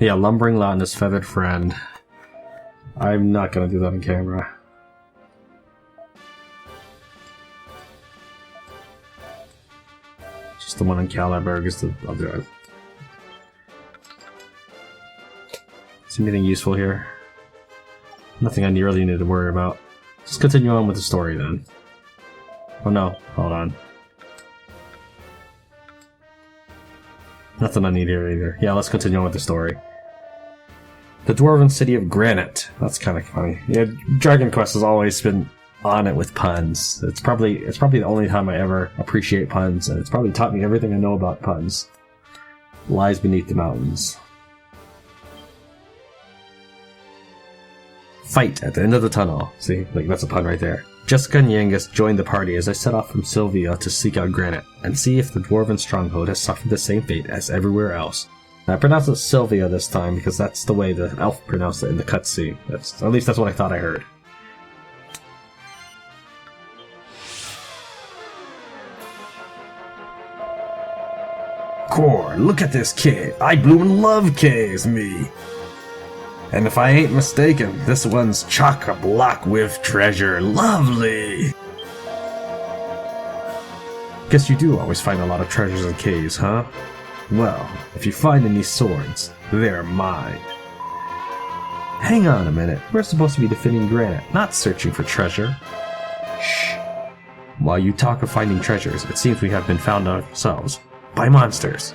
Yeah, lumbering lot and his feathered friend. I'm not gonna do that on camera. Just the one in Caliburg is the other. Is anything useful here? Nothing I really need to worry about. Let's continue on with the story then. Oh no, hold on. Nothing I need here either. Yeah, let's continue on with the story. The dwarven city of Grannet. That's kind of funny. Yeah, Dragon Quest has always been on it with puns. It's probably the only time I ever appreciate puns, and it's probably taught me everything I know about puns. Lies beneath the mountains. Fight at the end of the tunnel. See, like that's a pun right there. Jessica and Yangus joined the party as I set off from Sylvea to seek out Grannet and see if the dwarven stronghold has suffered the same fate as everywhere else. I pronounced it Sylvea this time because that's the way the elf pronounced it in the cutscene. At least that's what I thought I heard. Core, look at this kid. I bloomin' love K's me. And if I ain't mistaken, this one's chock-a-block with treasure. Lovely! Guess you do always find a lot of treasures in caves, huh? Well, if you find any swords, they're mine. Hang on a minute, we're supposed to be defending Grannet, not searching for treasure. Shh. While you talk of finding treasures, it seems we have been found ourselves. By monsters.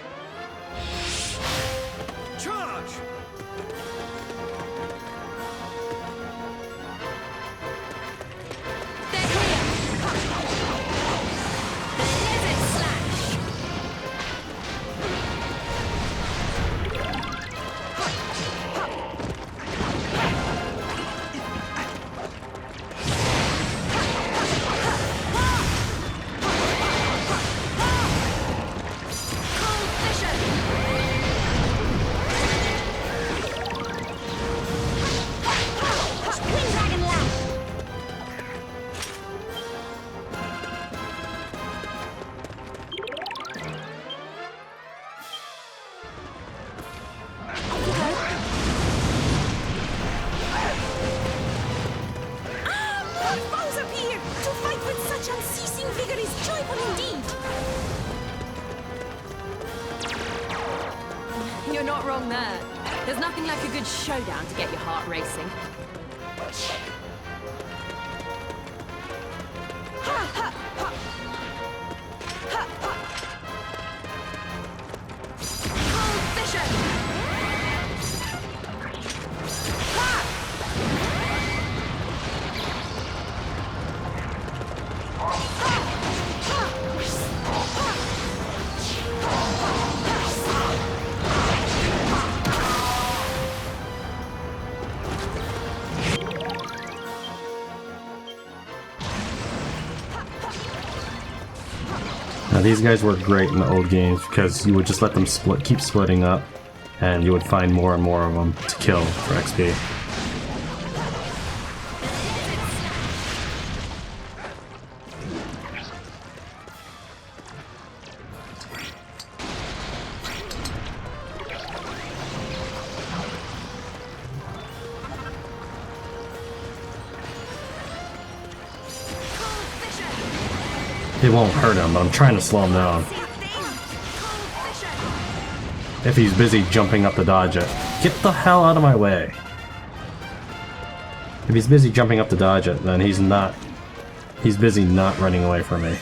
You're not wrong there. There's nothing like a good showdown to get your heart racing. Now these guys were great in the old games because you would just let them keep splitting up, and you would find more and more of them to kill for XP. It won't hurt him, but I'm trying to slow him down. If he's busy jumping up to dodge it. Get the hell out of my way! If he's busy jumping up to dodge it, then he's not... He's busy not running away from me.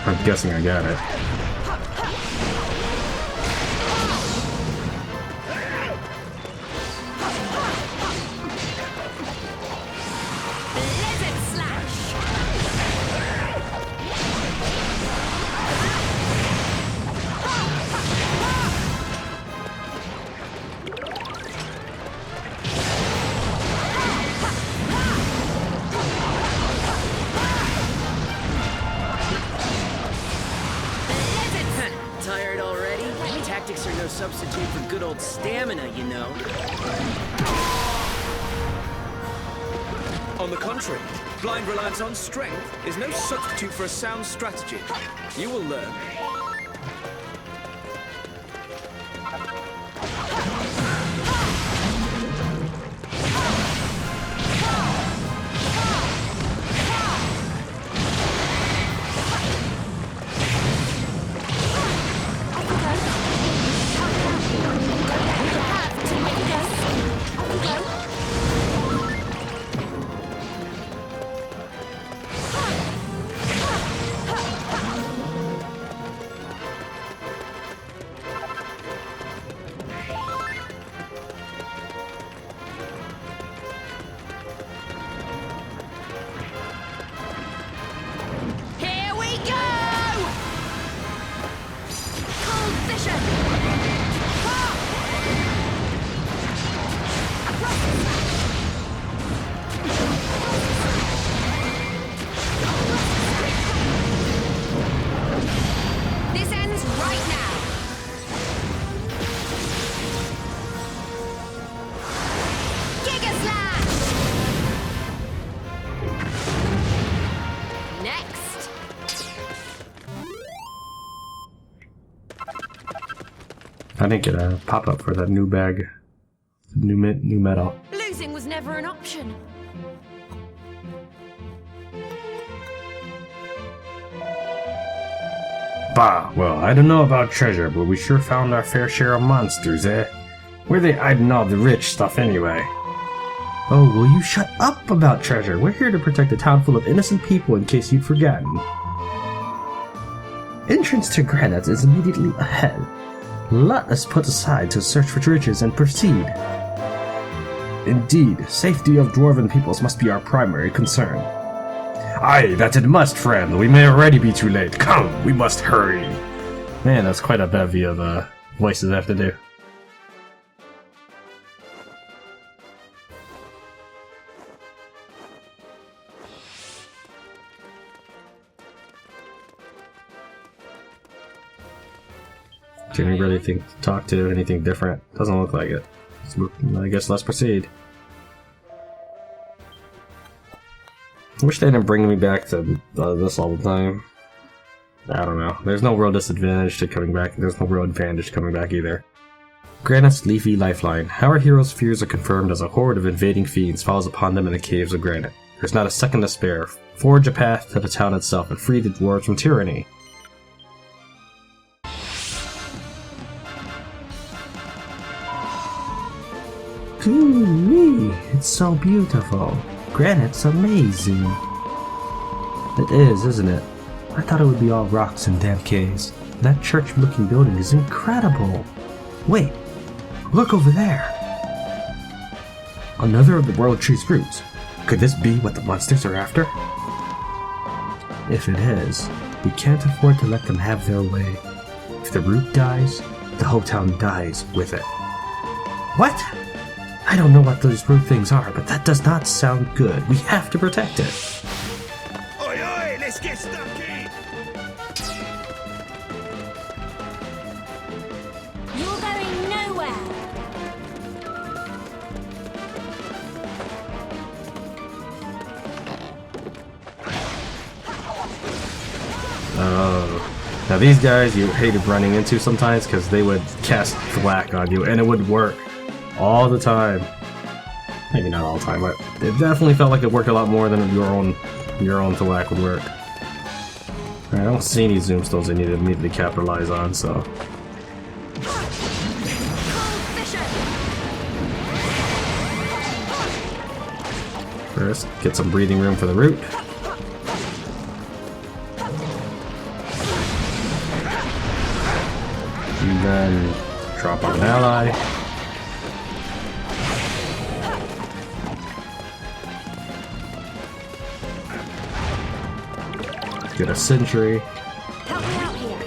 I'm guessing I got it. want stamina, you know. On the contrary, blind reliance on strength is no substitute for a sound strategy. You will learn. I didn't get a pop-up for that new bag. New metal. Losing was never an option. Bah, well, I don't know about treasure, but we sure found our fair share of monsters, eh? Where they hiding all the rich stuff anyway? Oh, will you shut up about treasure? We're here to protect a town full of innocent people in case you'd forgotten. Entrance to Grannet is immediately ahead. Let us put aside to search for riches and proceed. Indeed, safety of dwarven peoples must be our primary concern. Aye, that it must, friend. We may already be too late. Come, we must hurry. Man, that's quite a bevy of voices I have to do. Can we really talk to anything different? Doesn't look like it. So I guess let's proceed. I wish they didn't bring me back to this all the time. I don't know. There's no real disadvantage to coming back. There's no real advantage to coming back either. Grannet's Leafy Lifeline. How our heroes' fears are confirmed as a horde of invading fiends falls upon them in the caves of Grannet. There's not a second to spare. Forge a path to the town itself and free the dwarves from tyranny. Ooh, it's so beautiful. Granite's amazing. It is, isn't it? I thought it would be all rocks and damp caves. That church-looking building is incredible. Wait, look over there. Another of the World Tree's roots. Could this be what the monsters are after? If it is, we can't afford to let them have their way. If the root dies, the whole town dies with it. What? I don't know what those root things are, but that does not sound good. We have to protect it. Oi, oi, let's get stuck in! You're going nowhere. Oh. Now these guys you hated running into sometimes because they would cast Thwack on you and it would work. All the time. Maybe not all the time, but it definitely felt like it worked a lot more than your own Thwack would work. Alright, I don't see any zoom stones I need to immediately capitalize on, so. First, get some breathing room for the root. And then drop on an ally. Get a sentry. Help me out here.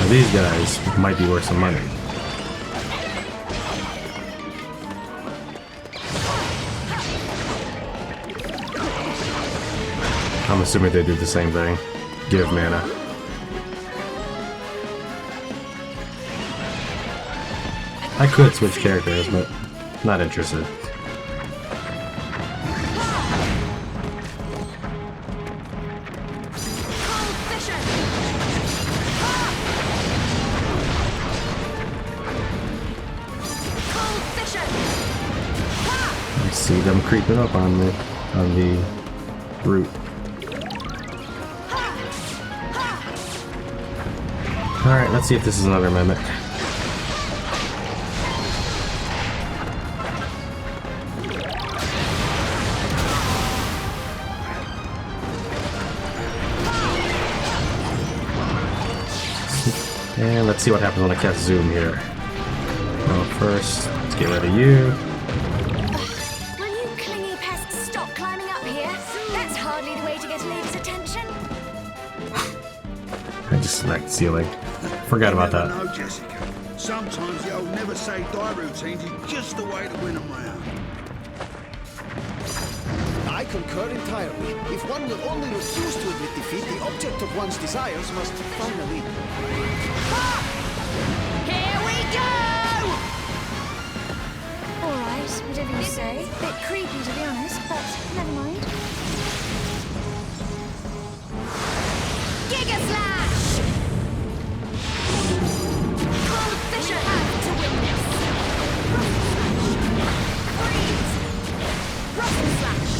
Now these guys might be worth some money. I'm assuming they do the same thing. Give mana. I could switch characters, but not interested. I see them creeping up on me, on the route. Alright, let's see if this is another mimic. And let's see what happens when I cast Zoom here. Well, first, let's get rid of you. Will you clingy pests stop climbing up here? That's hardly the way to get a lady's attention. I just smacked the ceiling. Forgot about that. No, Jessica. Sometimes the old never say die routines is just the way to win them round. I concur entirely. If one will only refuse to admit defeat, the object of one's desires must finally... Here we go! Alright, whatever you say. Bit creepy to be honest, but never mind. Giga Slash! Cold Fisher have to witness. Freeze! Russell Slash!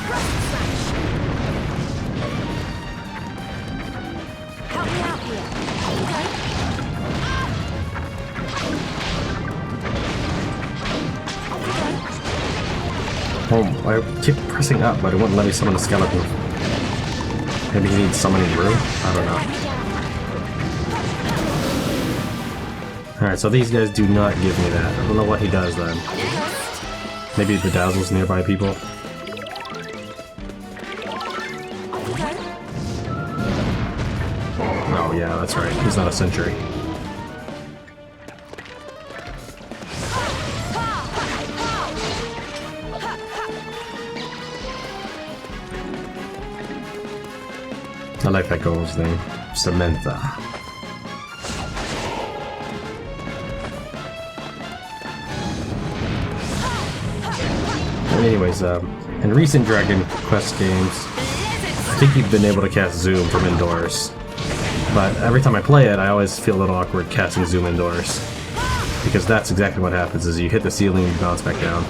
Russell Slash! Help me out here. Okay. Oh, I keep pressing up, but it wouldn't let me summon a skeleton. Maybe he needs summoning room? I don't know. Alright, so these guys do not give me that. I don't know what he does then. Maybe he bedazzles nearby people. Oh yeah, that's right. He's not a sentry. I like that girl's name. Samantha. Anyways, in recent Dragon Quest games, I think you've been able to cast Zoom from indoors. But every time I play it, I always feel a little awkward casting Zoom indoors. Because that's exactly what happens, is you hit the ceiling and you bounce back down.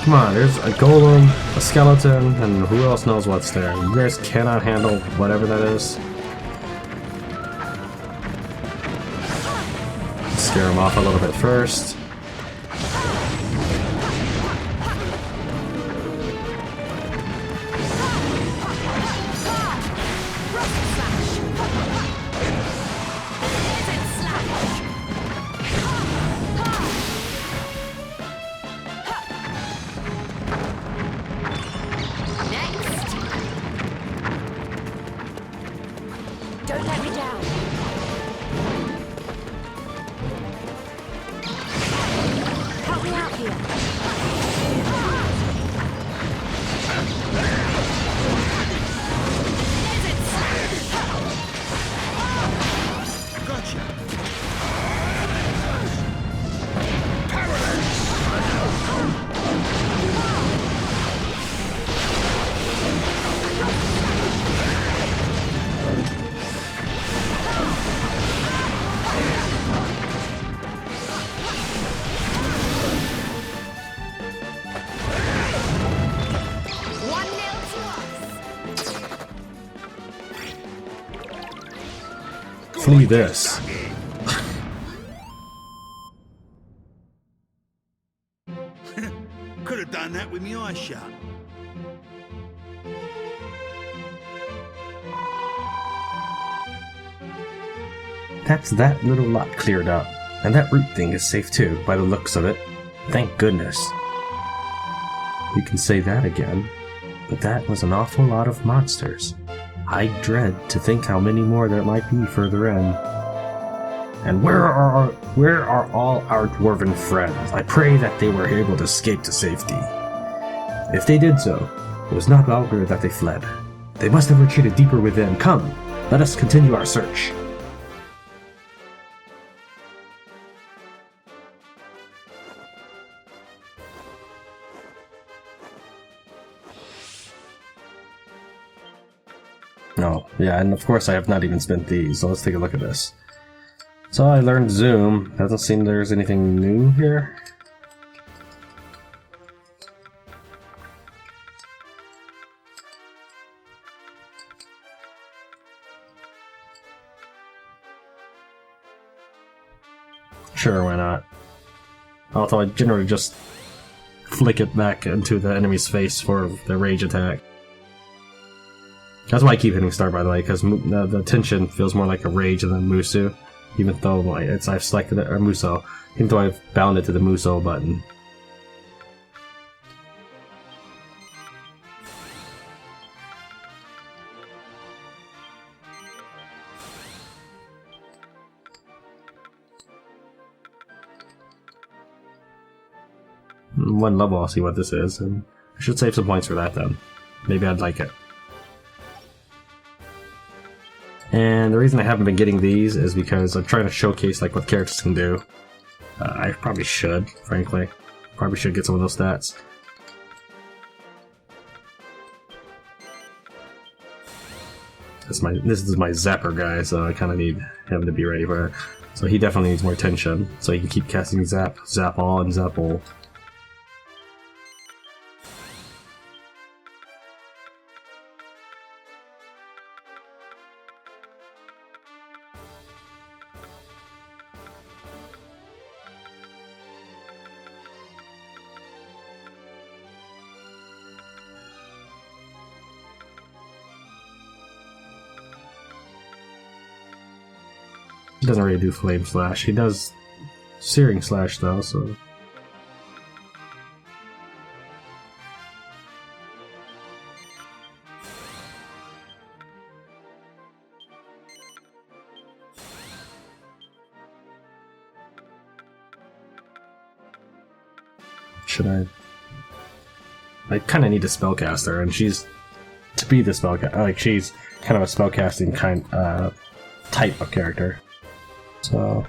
Come on, there's a golem, a skeleton, and who else knows what's there. You guys cannot handle whatever that is. Scare them off a little bit first. Don't let me down. Help me out here. Gotcha. flee this. Could have done that with my eyes shut. That's that little lot cleared up. And that root thing is safe too, by the looks of it. Thank goodness. You can say that again. But that was an awful lot of monsters. I dread to think how many more there might be further in. And where are all our dwarven friends? I pray that they were able to escape to safety. If they did so, it was not longer that they fled. They must have retreated deeper within. Come, let us continue our search. Oh, yeah, and of course I have not even spent these, so let's take a look at this. So I learned Zoom. Doesn't seem there's anything new here. Sure, why not? Although I generally just flick it back into the enemy's face for the rage attack. That's why I keep hitting start, by the way, because the tension feels more like a rage than a Musu, even though I've selected it, or Muso, even though I've bound it to the Muso button. One level, I'll see what this is, and I should save some points for that then. Maybe I'd like it. And the reason I haven't been getting these is because I'm trying to showcase like what characters can do. I probably should, frankly. Probably should get some of those stats. This is my zapper guy, so I kind of need him to be ready for it. So he definitely needs more attention, so he can keep casting Zap, Zap All, and Zap All. He doesn't really do Flame Slash. He does Searing Slash though, so... Should I kind of need a spellcaster, and she's... To be the spellcaster, like, she's kind of a spellcasting type of character. So,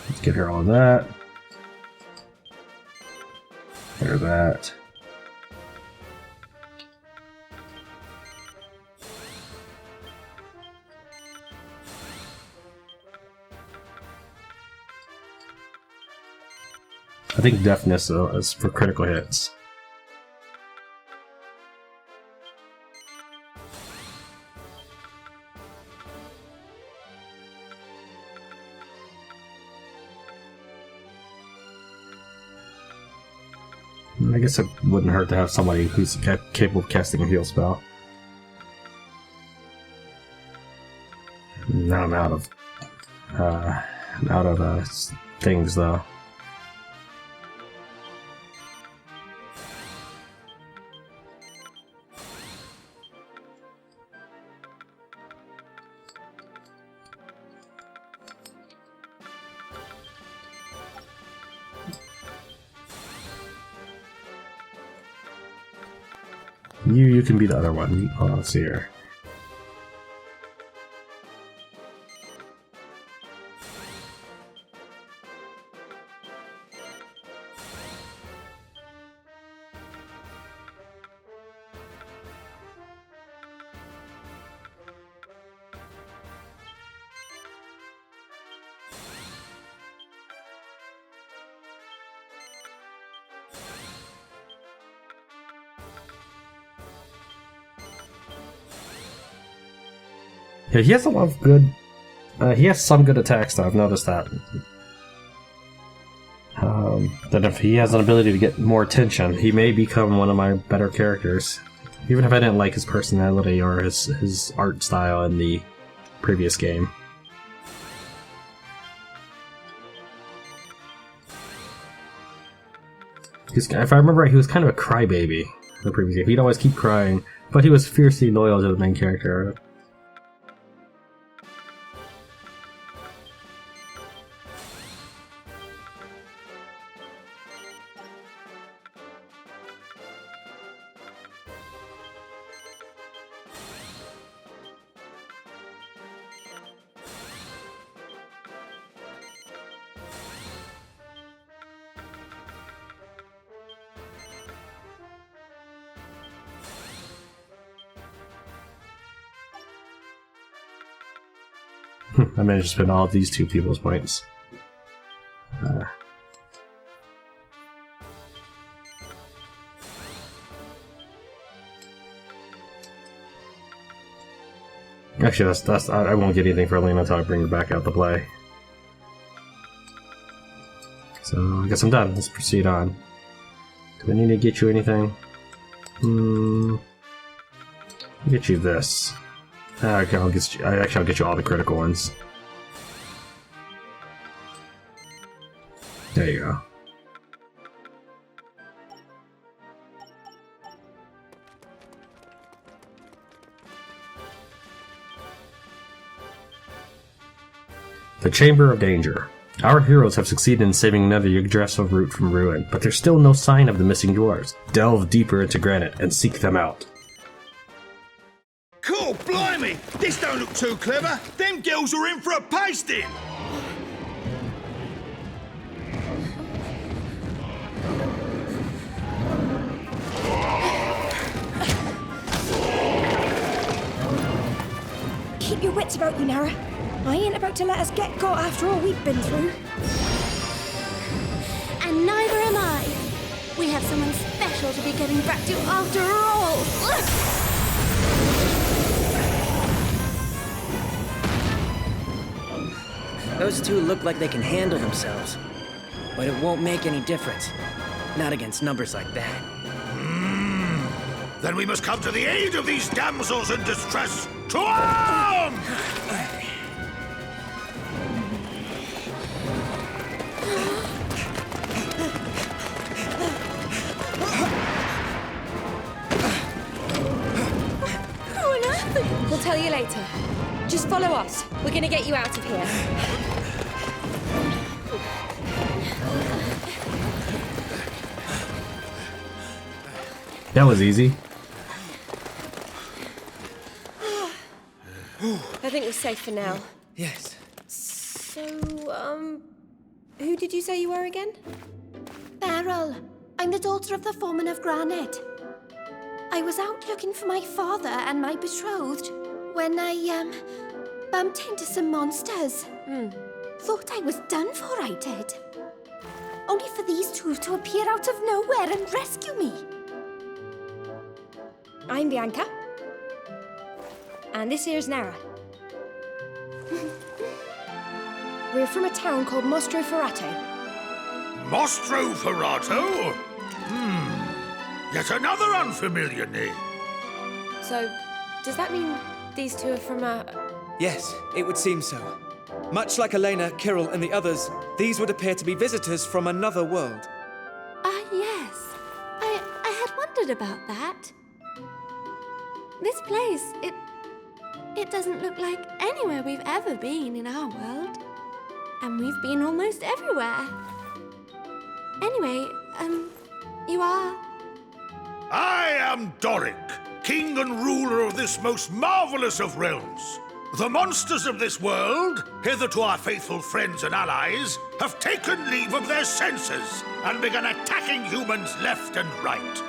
let's get her all of that. Get her that. I think deafness is for critical hits. I guess it wouldn't hurt to have somebody who's capable of casting a heal spell. Now I'm out of things though. You can be the other one. Oh, let's see here. Yeah, he has a lot of good. He has some good attacks, though. I've noticed that. That if he has an ability to get more attention, he may become one of my better characters. Even if I didn't like his personality or his art style in the previous game. If I remember right, he was kind of a crybaby in the previous game. He'd always keep crying, but he was fiercely loyal to the main character. I managed to spend all of these two people's points. Actually, that's I won't get anything for Elena until I bring her back out to play. So I guess I'm done. Let's proceed on. Do I need to get you anything? I'll get you this. Okay, I'll get you all the critical ones. There you go. The Chamber of Danger. Our heroes have succeeded in saving another Yggdrasil root from ruin, but there's still no sign of the missing dwarves. Delve deeper into Grannet and seek them out. Cool, blimey! This don't look too clever. Them girls are in for a pasting. Keep your wits about you, Nara. I ain't about to let us get got after all we've been through. And neither am I. We have someone special to be getting back to after all. Those two look like they can handle themselves, but it won't make any difference. Not against numbers like that. Then we must come to the aid of these damsels in distress. To arms! We'll tell you later. Just follow us. We're gonna get you out of here. That was easy. I think we're safe for now. Yes. So, who did you say you were again? Beryl, I'm the daughter of the foreman of Grannet. I was out looking for my father and my betrothed when I, bumped into some monsters. Thought I was done for, I did. Only for these two to appear out of nowhere and rescue me. I'm Bianca. And this here's Nara. We're from a town called Mostro Ferrato. Mostro Ferrato? Yet another unfamiliar name. So, does that mean these two are from a... Yes, it would seem so. Much like Elena, Kirill, and the others, these would appear to be visitors from another world. Yes. I had wondered about that. This place, it doesn't look like anywhere we've ever been in our world. And we've been almost everywhere. Anyway, you are... I am Doric, king and ruler of this most marvelous of realms. The monsters of this world, hitherto our faithful friends and allies, have taken leave of their senses and begun attacking humans left and right.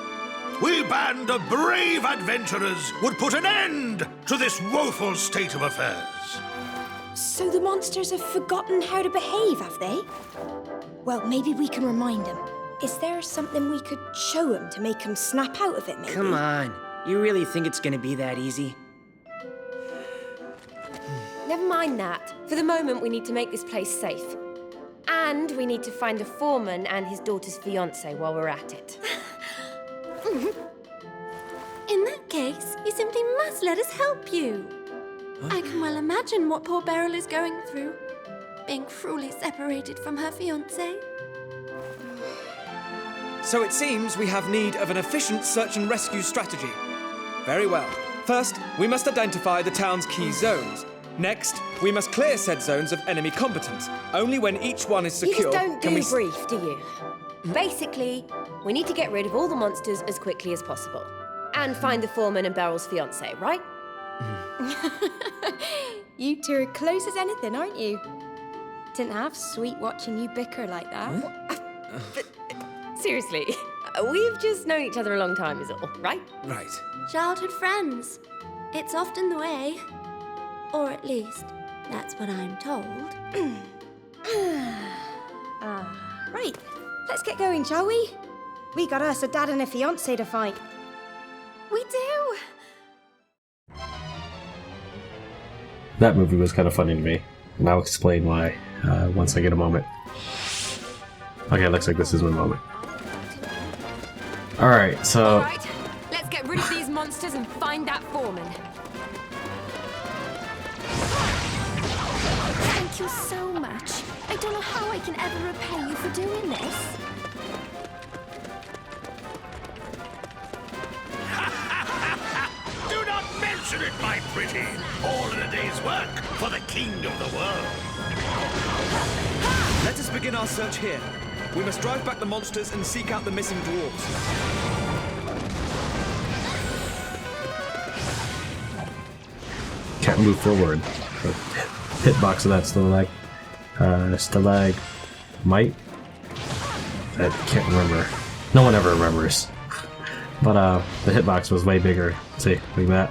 We band of brave adventurers would put an end to this woeful state of affairs. So the monsters have forgotten how to behave, have they? Well, maybe we can remind them. Is there something we could show them to make them snap out of it, maybe? Come on. You really think it's gonna be that easy? never mind that. For the moment, we need to make this place safe. And we need to find the foreman and his daughter's fiancé while we're at it. In that case, you simply must let us help you. I can well imagine what poor Beryl is going through, being cruelly separated from her fiancé. So it seems we have need of an efficient search and rescue strategy. Very well. First, we must identify the town's key zones. Next, we must clear said zones of enemy combatants. Only when each one is secure You just don't can do we... brief, do you? Basically, we need to get rid of all the monsters as quickly as possible. And find the foreman and Beryl's fiancé, right? You two are close as anything, aren't you? Didn't half sweet watching you bicker like that. Seriously, we've just known each other a long time is all, right? Right. Childhood friends. It's often the way. Or at least, that's what I'm told. Right, let's get going, shall we? We got us a dad and a fiancé to fight. We do! That movie was kind of funny to me, and I'll explain why once I get a moment. Okay, looks like this is my moment. Alright, so... Alright, let's get rid of these monsters and find that foreman. Thank you so much. I don't know how I can ever repay you for doing this. Do not mention it, my pretty. All in a day's work for the king of the world. Let us begin our search here. We must drive back the monsters and seek out the missing dwarves. Can't move forward. The hitbox of that stalagmite? I can't remember. No one ever remembers. But the hitbox was way bigger. See, like that.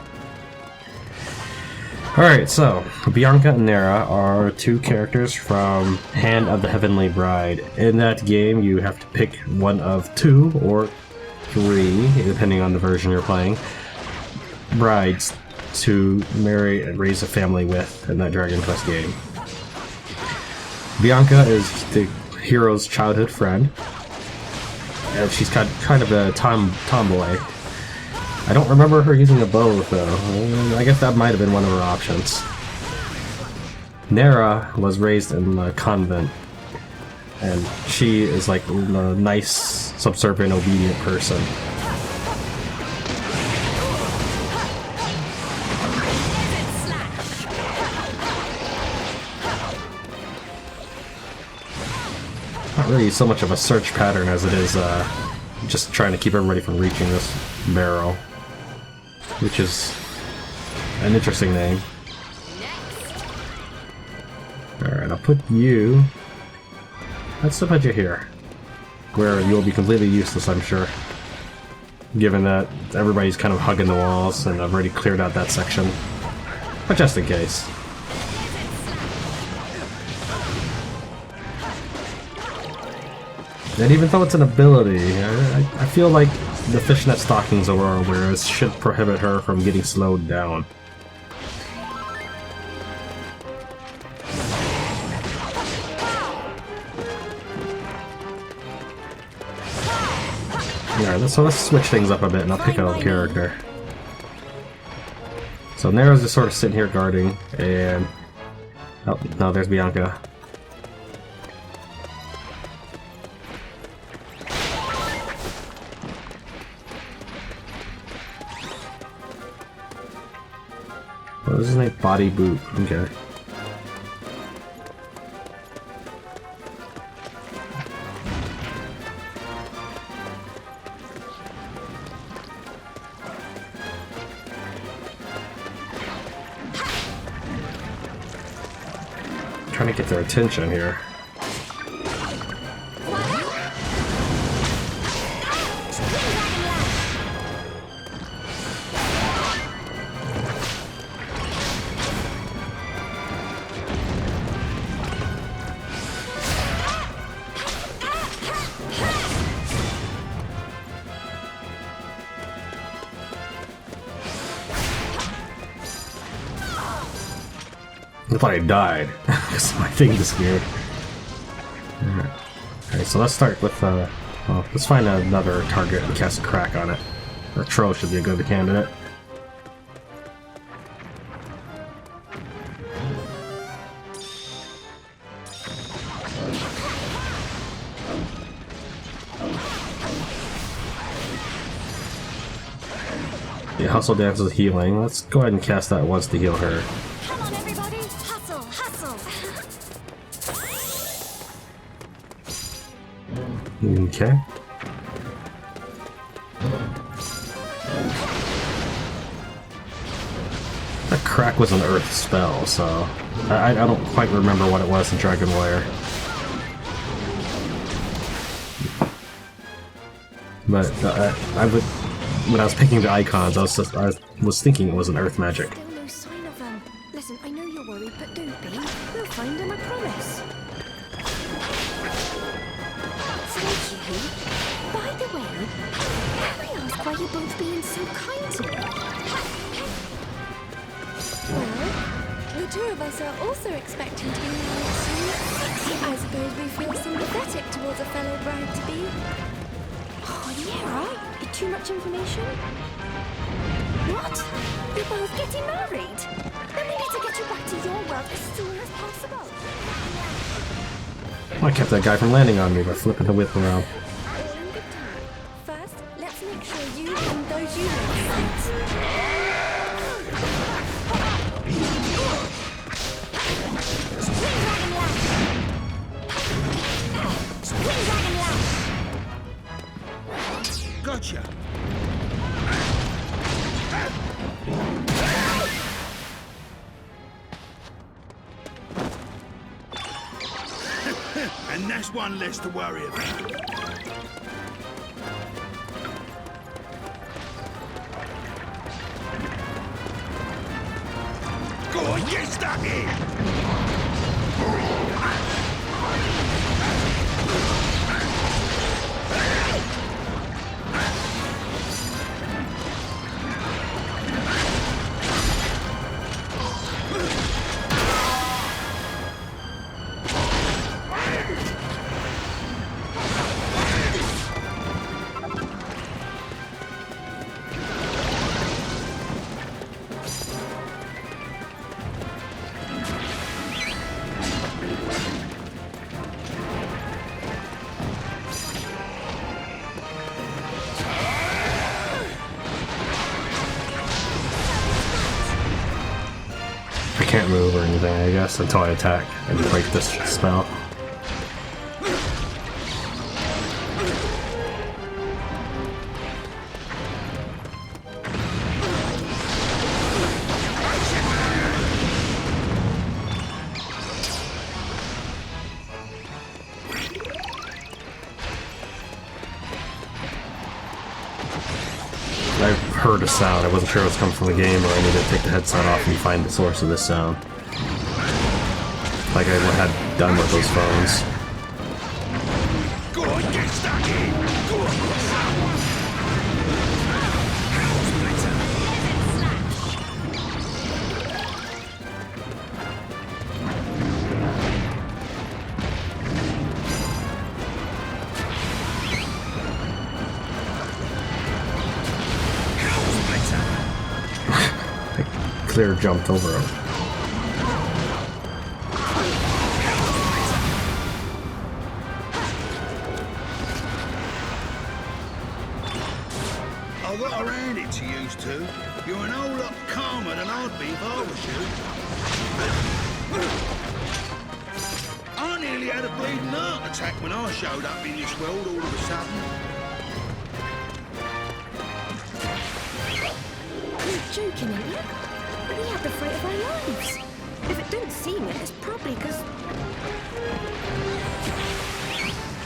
Alright, so Bianca and Nera are two characters from Hand of the Heavenly Bride. In that game, you have to pick one of two or three, depending on the version you're playing, brides to marry and raise a family with in that Dragon Quest game. Bianca is the hero's childhood friend, and she's kind of a tomboy. I don't remember her using a bow, though. I guess that might have been one of her options. Nera was raised in a convent, and she is like a nice, subservient, obedient person. Not really so much of a search pattern as it is just trying to keep everybody from reaching this barrel. Which is an interesting name. Alright, I'll put you... Let's put you here. Where you'll be completely useless, I'm sure. Given that everybody's kind of hugging the walls, and I've already cleared out that section. But just in case. And even though it's an ability, I feel like the fishnet stockings Aurora wears should prohibit her from getting slowed down. Yeah, so let's switch things up a bit and I'll pick out a character. So Nera's just sort of sitting here guarding, and... Oh, no, there's Bianca. What is his name? Body Boot. Okay. Trying to get their attention here. I thought I died because my thing disappeared. Alright, so let's start with, well, let's find another target and cast a crack on it. Or Troll should be a good candidate. Yeah, Hustle Dance is healing. Let's go ahead and cast that once to heal her. Come on, everybody! Hustle, hustle! Okay. That crack was an earth spell, so I don't quite remember what it was in Dragonware. But I would, when I was picking the icons, I was thinking it was an earth magic. Still no sign of them. Listen, I know you're worried, but don't be. We'll find them, I promise. Thank you. By the way, can I ask why you're both being so kind to me? Well, the two of us are also expecting to be married soon. I suppose we feel sympathetic towards a fellow bride-to-be. Oh, yeah, right? Too much information? What? You're both getting married? Then we need to get you back to your world as soon as possible. I kept that guy from landing on me by flipping the whip around. All in good time. First, let's make sure you and those you love sit. Gotcha. And that's one less to worry about. Go on, get stuck in! I can't move or anything, I guess, until I attack and break this spell. I heard a sound. I wasn't sure it was coming from the game, or I needed to take the headset off and find the source of this sound. Like I had done with those phones. Go on, get stuck in! Go on! Clear jumped over him. I've got to hand it to you two. You're an whole lot calmer than I'd be if I was you. I nearly had a bleeding heart attack when I showed up in this world all of a sudden. You're joking, aren't you? We had the fright of our lives. If it don't seem it, it's probably because...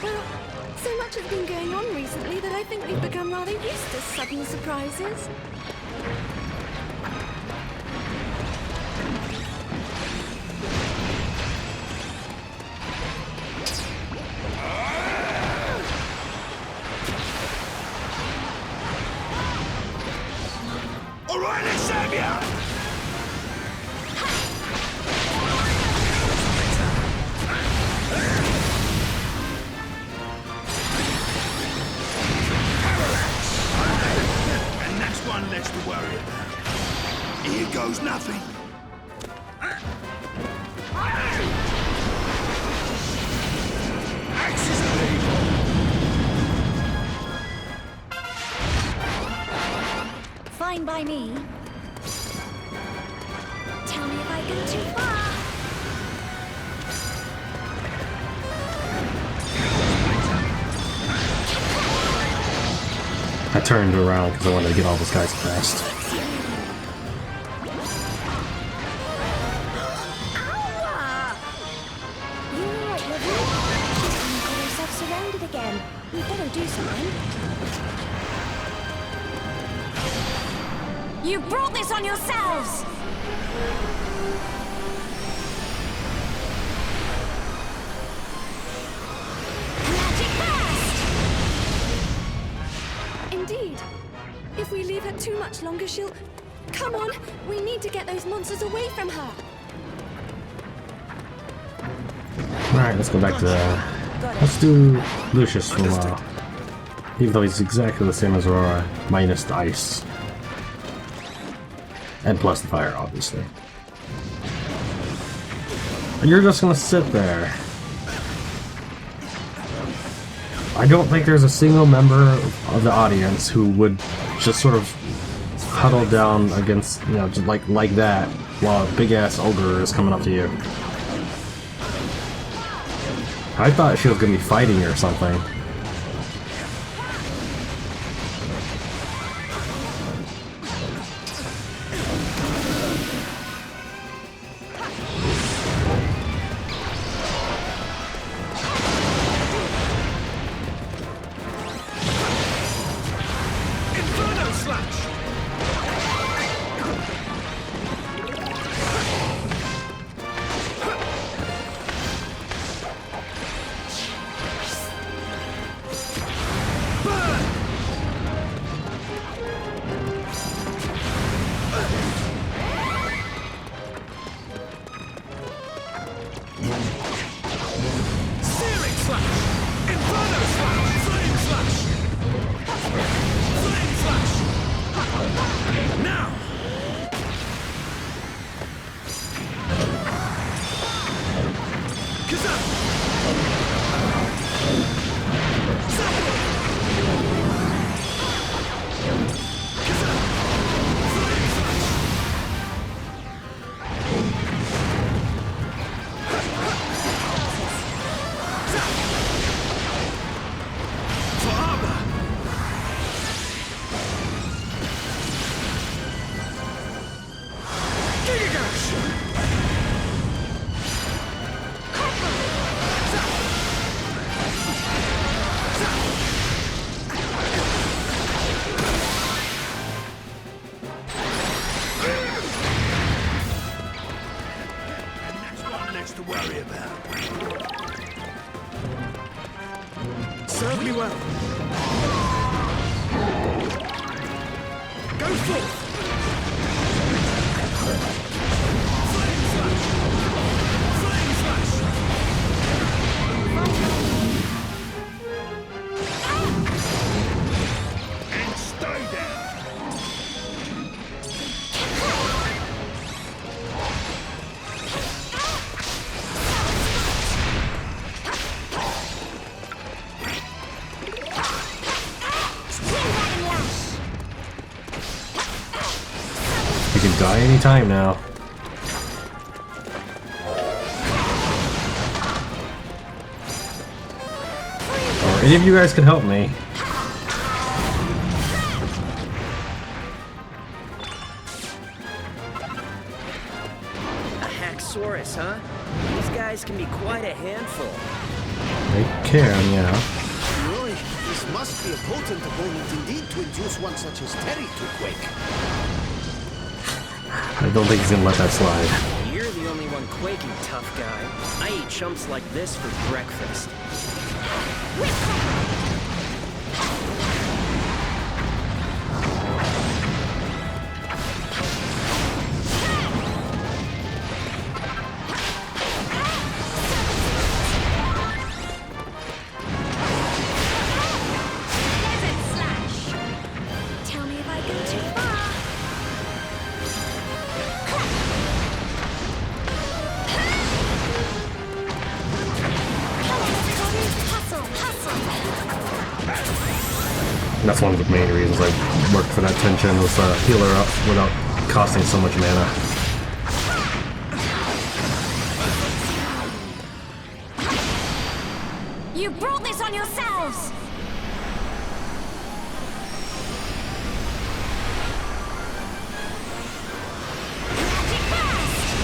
Well, so much has been going on recently that I think we've become rather used to sudden surprises. All right, let's have ya! fine by me. Tell me if I go too far. I turned around because I wanted to get all those guys fast. You all right, Leafy? We've got ourselves surrounded again. We better do something. You brought this on yourselves! Magic burst! Indeed. If we leave her too much longer, she'll... Come on! We need to get those monsters away from her! Alright, let's go back to... let's do Lucius for a while. Even though he's exactly the same as Aurora, minus the ice. And plus the fire, obviously. And you're just gonna sit there. I don't think there's a single member of the audience who would just sort of huddle down against, you know, just like that while a big-ass ogre is coming up to you. I thought she was gonna be fighting or something. To worry about. Serve me well. Go forth! Flame slash! Flame slash! And stay there! You can die anytime now. Or any of you guys can help me. A Haxorus, huh? These guys can be quite a handful. They can, yeah. Roy, this must be a potent opponent indeed to induce one such as Terry to quake. I don't think he's gonna let that slide. You're the only one quaking, tough guy. I eat chumps like this for breakfast. Tell me if I go too far. Come on, everybody. Hustle, hustle. That's one of the main reasons I worked for that tension, was heal her up without costing so much mana. You brought this on yourselves! Magic burst!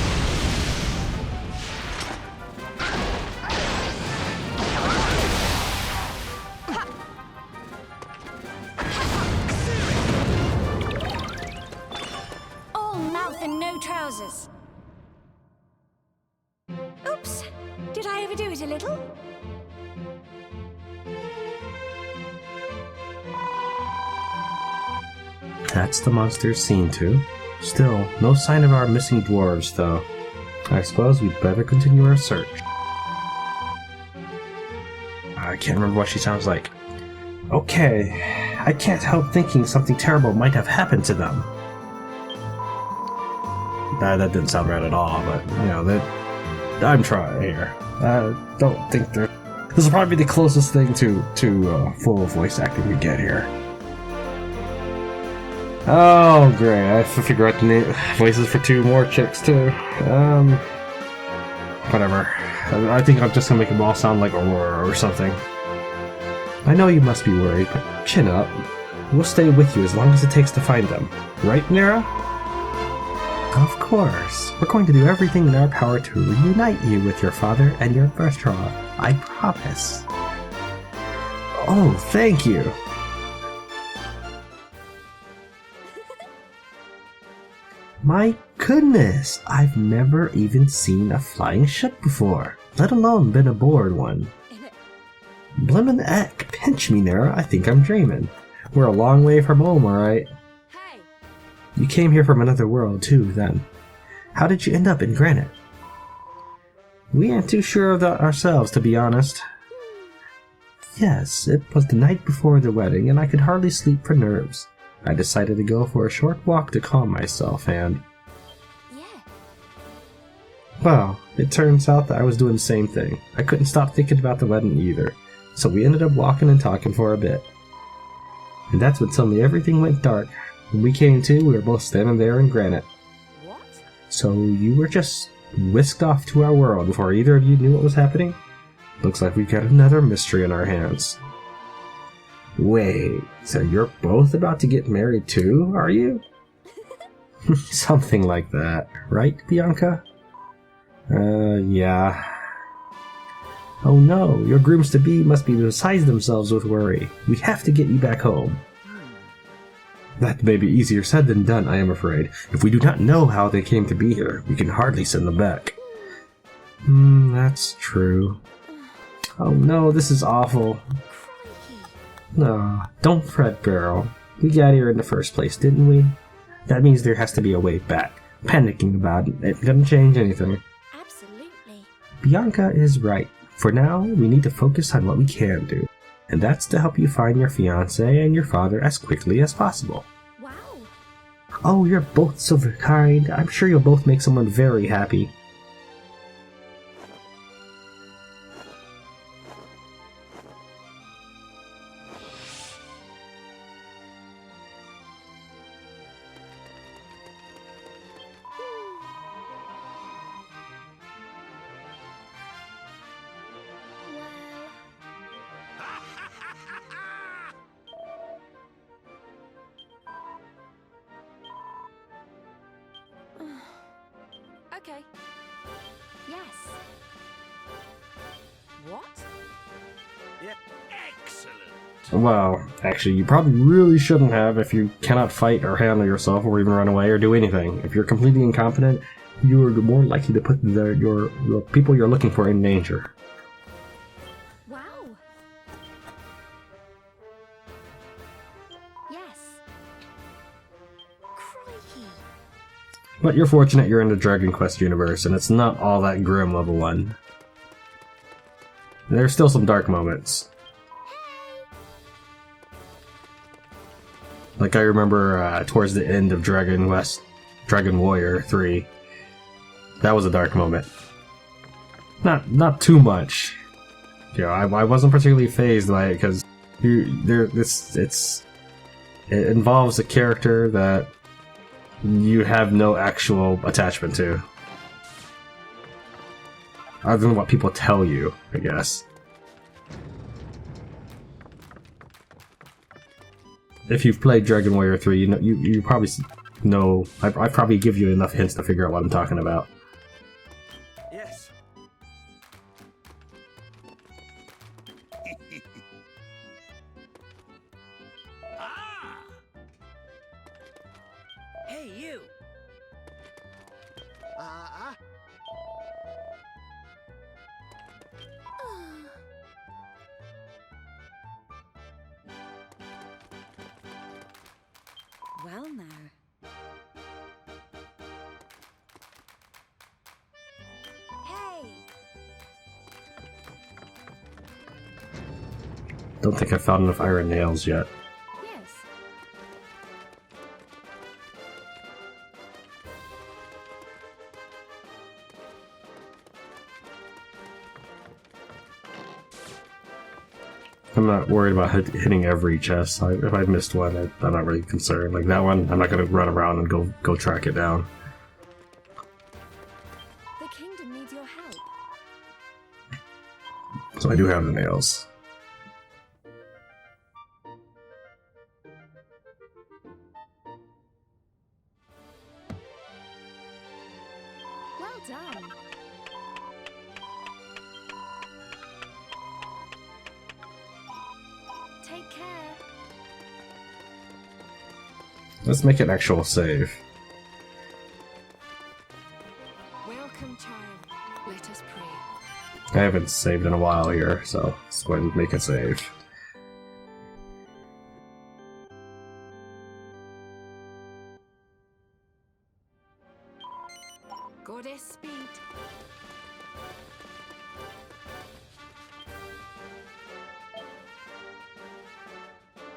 All mouth and no trousers. Oops, did I overdo it a little? That's the monsters seen to. Still, no sign of our missing dwarves, though. I suppose we'd better continue our search. I can't remember what she sounds like. Okay, I can't help thinking something terrible might have happened to them. That didn't sound right at all, but, you know, I'm trying here. I don't think they're... This will probably be the closest thing to full voice acting we get here. Oh, great. I have to figure out the name, voices for 2 more chicks, too. Whatever. I think I'm just gonna make them all sound like Aurora or something. I know you must be worried, but chin up. We'll stay with you as long as it takes to find them. Right, Nera? Of course. We're going to do everything in our power to reunite you with your father and your birthright. I promise. Oh, thank you. My goodness, I've never even seen a flying ship before, let alone been aboard one. Blimmin' heck, pinch me, Nera, I think I'm dreaming. We're a long way from home, alright? Hey! You came here from another world, too, then. How did you end up in Grannet? We ain't too sure of that ourselves, to be honest. Yes, it was the night before the wedding, and I could hardly sleep for nerves. I decided to go for a short walk to calm myself, and... Yeah. Well, it turns out that I was doing the same thing. I couldn't stop thinking about the wedding either, so we ended up walking and talking for a bit. And that's when suddenly everything went dark. When we came to, we were both standing there in Grannet. What? So you were just whisked off to our world before either of you knew what was happening? Looks like we've got another mystery in our hands. Wait, so you're both about to get married too, are you? Something like that, right, Bianca? Yeah. Oh no, your grooms-to-be must be beside themselves with worry. We have to get you back home. That may be easier said than done, I am afraid. If we do not know how they came to be here, we can hardly send them back. That's true. Oh no, this is awful. No, don't fret, Beryl. We got here in the first place, didn't we? That means there has to be a way back. Panicking about it ain't gonna change anything. Absolutely. Bianca is right. For now, we need to focus on what we can do. And that's to help you find your fiancé and your father as quickly as possible. Wow. Oh, you're both so kind. I'm sure you'll both make someone very happy. Okay. Yes. What? Yep. Excellent. Well, actually, you probably really shouldn't have if you cannot fight or handle yourself or even run away or do anything. If you're completely incompetent, you are more likely to put your people you're looking for in danger. Wow. Yes. Crikey. But you're fortunate you're in the Dragon Quest universe, and it's not all that grim level 1. There's still some dark moments. Like I remember towards the end of Dragon Warrior 3. That was a dark moment. Not too much. You know, I wasn't particularly fazed by it because it's it involves a character that you have no actual attachment to. Other than what people tell you, I guess. If you've played Dragon Warrior 3, you probably know. I probably give you enough hints to figure out what I'm talking about. Yes. Ah! Hey, you! Well now. Hey! Don't think I found enough iron nails yet. Yes. I'm not worried about hitting every chest. If I missed one, I'm not really concerned. Like that one, I'm not going to run around and go track it down. The kingdom needs your help. So I do have the nails. Well done. Take care. Let's make an actual save. Welcome, child. Let us pray. I haven't saved in a while here, so let's go ahead and make a save. Goddess speed.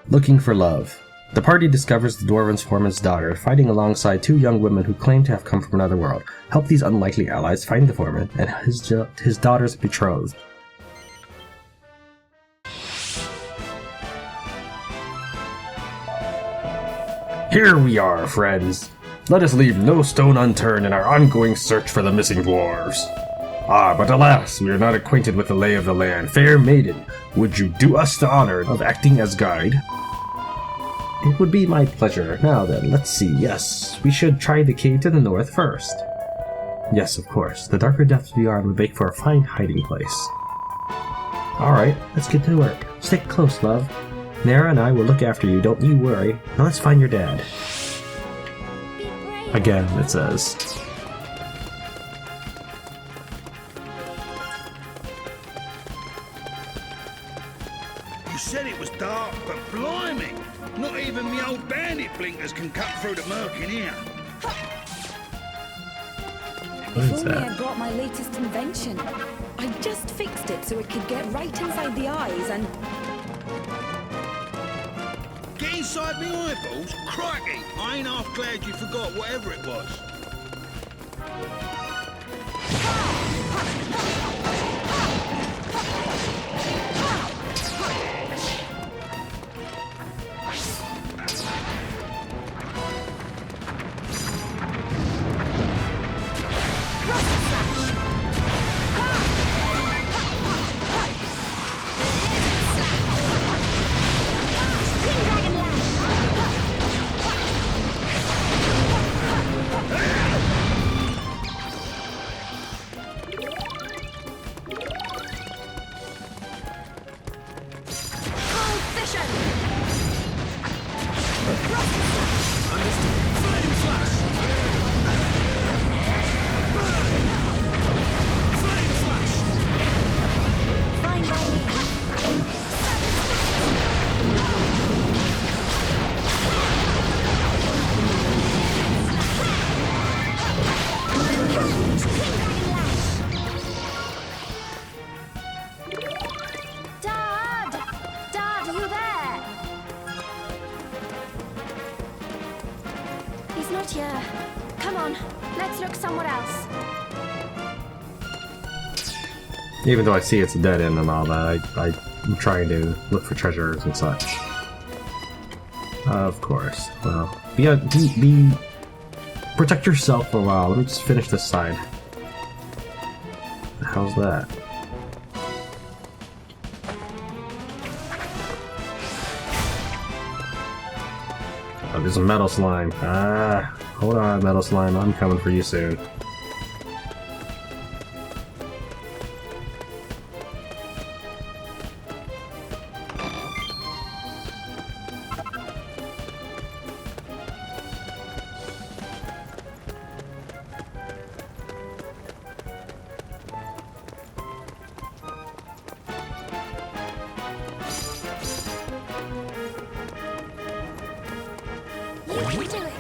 Looking for love. The party discovers the dwarven's foreman's daughter fighting alongside two young women who claim to have come from another world. Help these unlikely allies find the foreman and his daughter's betrothed. Here we are, friends. Let us leave no stone unturned in our ongoing search for the missing dwarves. Ah, but alas, we are not acquainted with the lay of the land. Fair maiden, would you do us the honor of acting as guide? It would be my pleasure. Now then, let's see. Yes, we should try the cave to the north first. Yes, of course. The darker depths beyond would make for a fine hiding place. Alright, let's get to work. Stick close, love. Nara and I will look after you, don't you worry. Now let's find your dad. Again, it says. You said it was dark, but blimey! Not even me old bandit blinkers can cut through the murk in here. What is If only that? I'd brought my latest invention. I just fixed it so it could get right inside the eyes and... Get inside me eyeballs? Crikey! I ain't half glad you forgot whatever it was. Even though I see it's a dead end and all that, I'm trying to look for treasures and such. Of course. Well, protect yourself for a while. Let me just finish this side. How's that? Oh, there's a metal slime. Ah, hold on, metal slime. I'm coming for you soon. You can do it.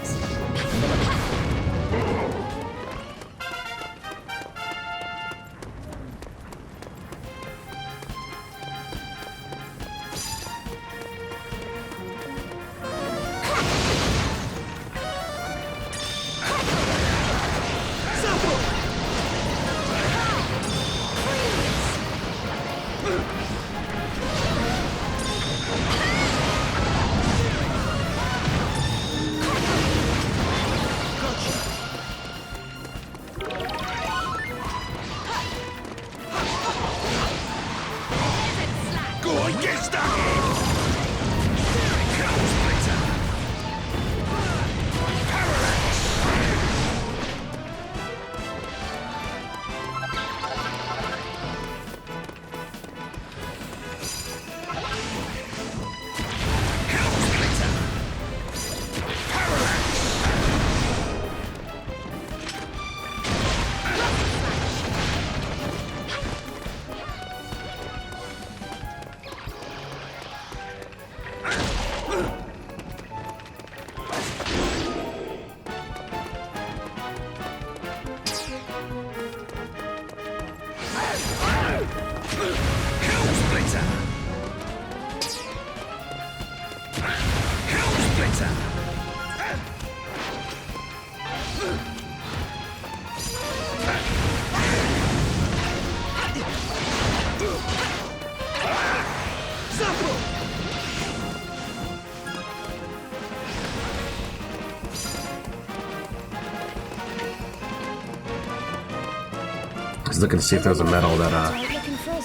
I was looking to see if there was a medal that,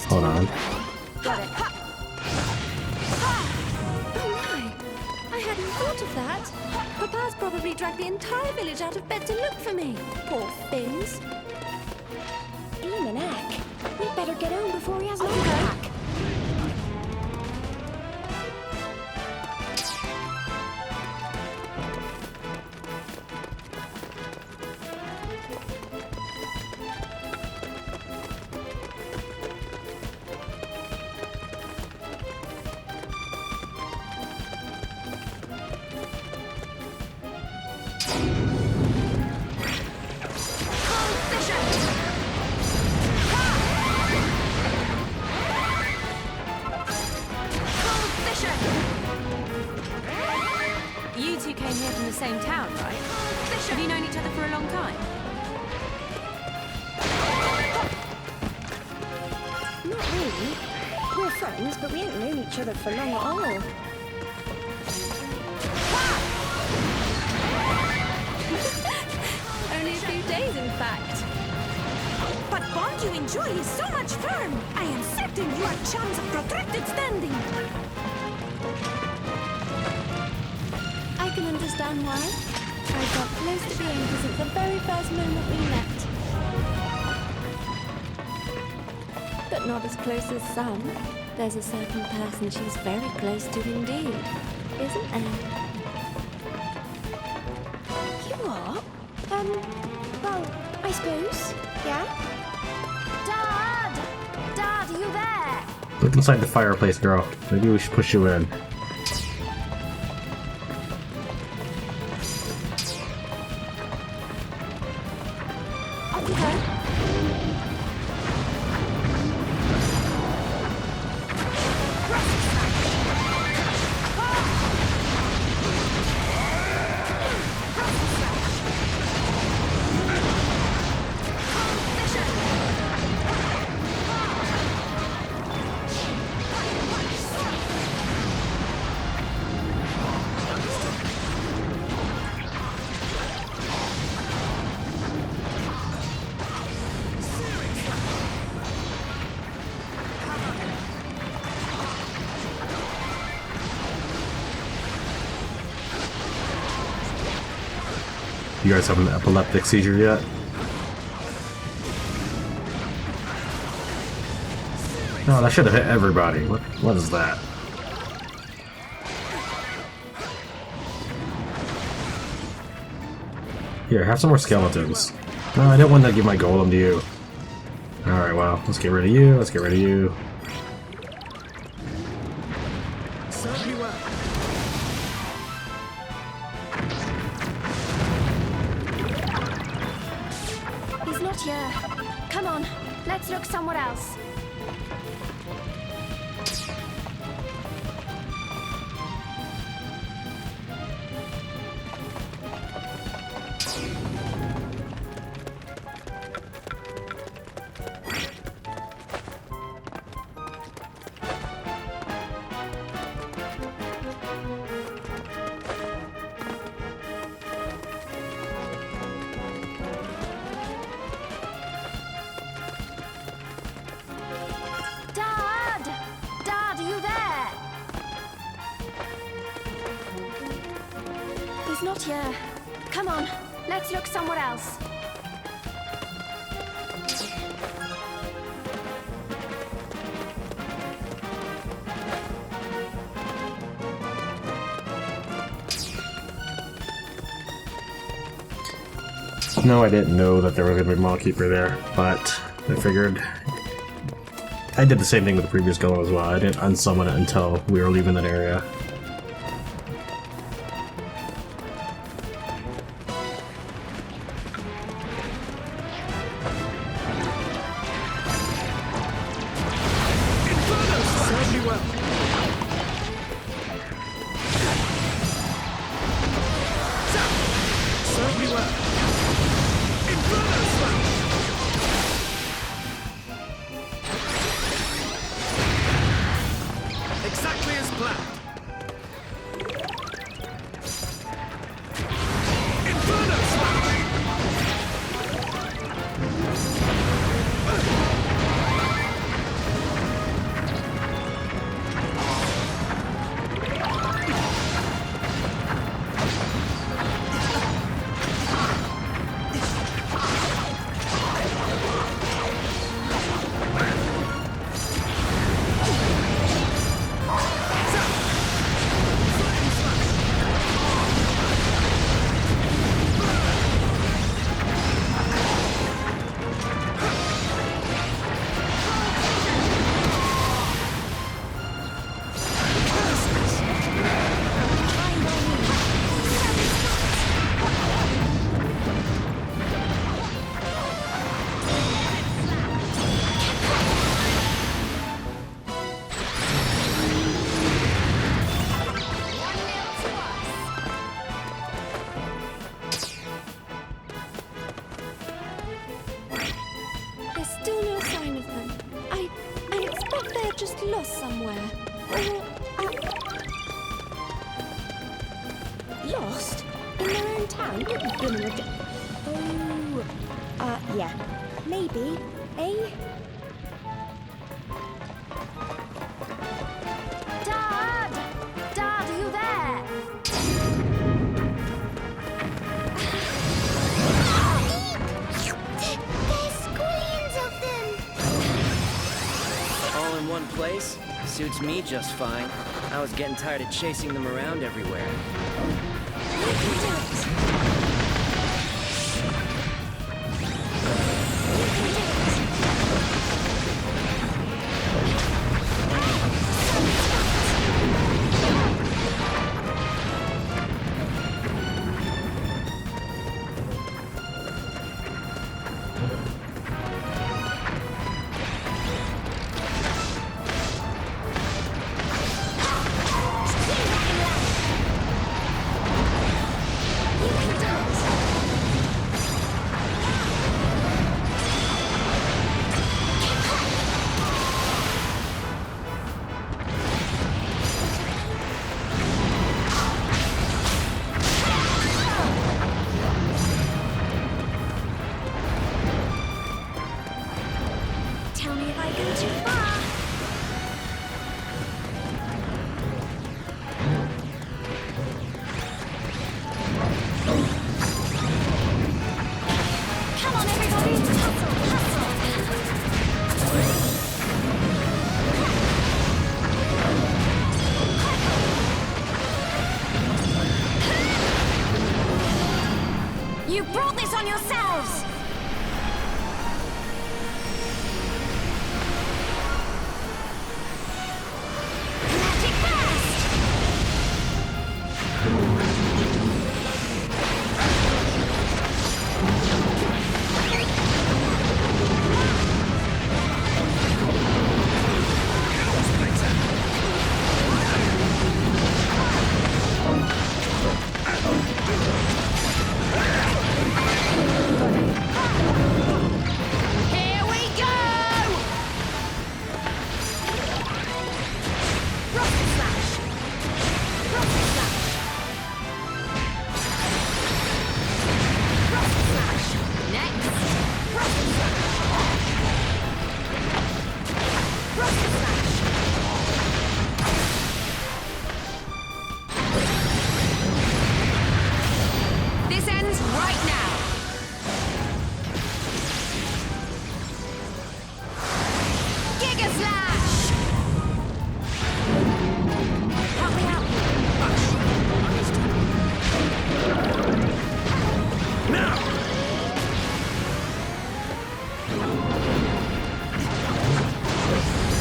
hold on. Got it. Oh my! I hadn't thought of that. Papa's probably dragged the entire village out of bed to look for me. Poor things. Neck. We better get home before he has long back. You two came here from the same town, right? Have you known each other for a long time? Not really. We're friends, but we ain't known each other for long at all. Only a few days, in fact. But bond you enjoy is so much fun. I am certain you are chums of protracted standing. I can understand why. I got close to being since the very first moment we met. But not as close as some. There's a certain person she's very close to indeed, isn't there? You are? Well, I suppose. Yeah? Dad! Dad, are you there? Look inside the fireplace, girl. Maybe we should push you in. You guys have an epileptic seizure yet? No, that should have hit everybody. What is that? Here, have some more skeletons. No, I didn't want to give my golem to you. Alright, well, let's get rid of you, let's get rid of you. Serve me well. He's not here. Come on, let's look somewhere else. He's not here. Come on, let's look somewhere else. No, I didn't know that there was going to be a Mawkeeper there, but I figured... I did the same thing with the previous golem as well. I didn't unsummon it until we were leaving that area. Exactly as planned. Inferno smash! There's still no sign of them. I expect they're just lost somewhere. Or Lost? In their own town? You've been in a... Oh, yeah. Maybe, eh? Dad! Dad, are you there? There's squillions of them! All in one place? Suits me just fine. I was getting tired of chasing them around everywhere. You can do This ends right now. Giga Slash! Help me out. Now!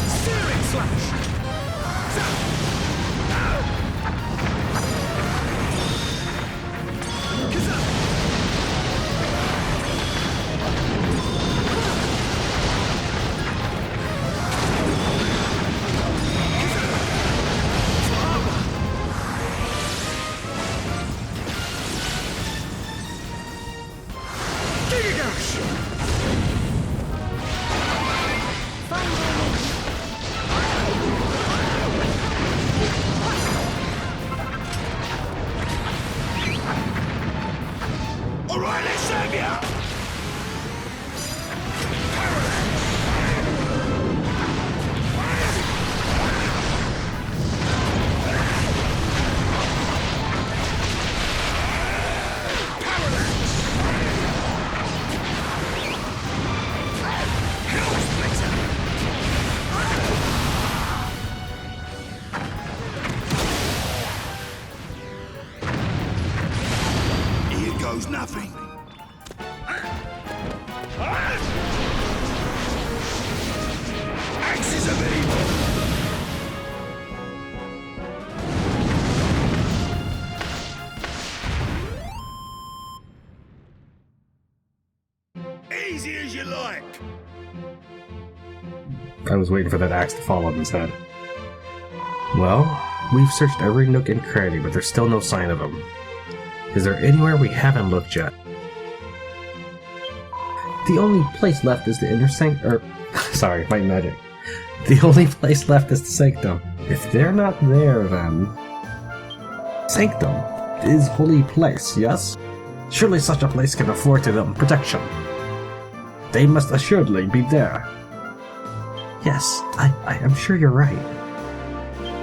Searing Slash! O'Reilly, Sylvea! Here goes nothing. Axes of evil! Easy as you like. I was waiting for that axe to fall on his head. Well, we've searched every nook and cranny, but there's still no sign of him. Is there anywhere we haven't looked yet? The only place left is the inner sorry, my magic. The only place left is the sanctum. If they're not there, then... Sanctum is holy place, yes? Surely such a place can afford to them protection. They must assuredly be there. Yes, I am sure you're right.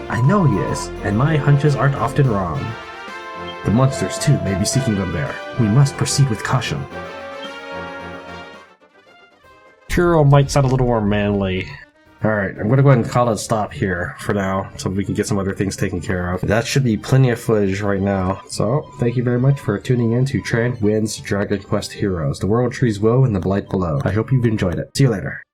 I know he is, and my hunches aren't often wrong. The monsters, too, may be seeking them there. We must proceed with caution. Hero might sound a little more manly. Alright, I'm gonna go ahead and call it a stop here for now, so we can get some other things taken care of. That should be plenty of footage right now. So, thank you very much for tuning in to Tran Wynn's Dragon Quest Heroes, The World Trees Woe and the Blight Below. I hope you've enjoyed it. See you later.